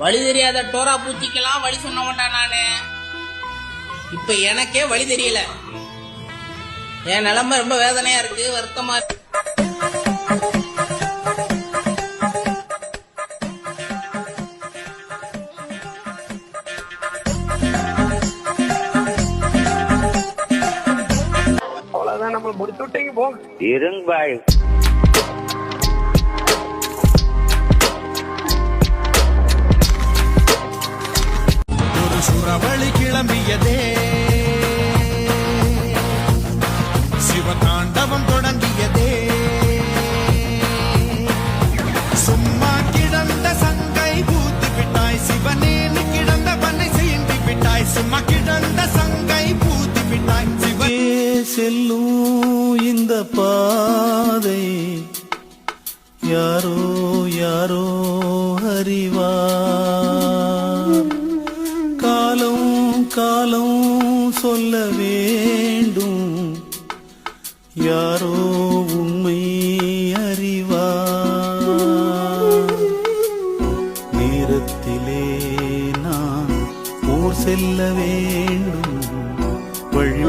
வழி தெரியாத டோரா பூச்சிக்கெல்லாம் வழி சொன்ன மாட்டேன் நானு. இப்ப எனக்கே வழி தெரியல. என் நிலைமை ரொம்ப வேதனையா இருக்கு, வருத்தமா இருக்கு. அவ்வளவுதான், நம்ம முடிச்சு விட்டீங்க போங்க. இருங்க பாய். ஒரு சூறாவளி கிளம்பியதே, சிவதாண்டவம் தொடங்கியதே. சும்மா கிடந்த சங்கை பூத்து விட்டாய், சிவனேனு கிடந்த பண்ணை சீண்டி விட்டாய். சும்மா கிடந்த சங்கை பூத்து விட்டாய். சிவனே செல்லும் இந்த பாதை யாரோ யாரோ அறிவார். காலம் காலம் சொல்ல வேண்டும், யாரோ உண்மை அறிவார். நேரத்திலே நான் ஊர் செல்ல வேண்டும், வழி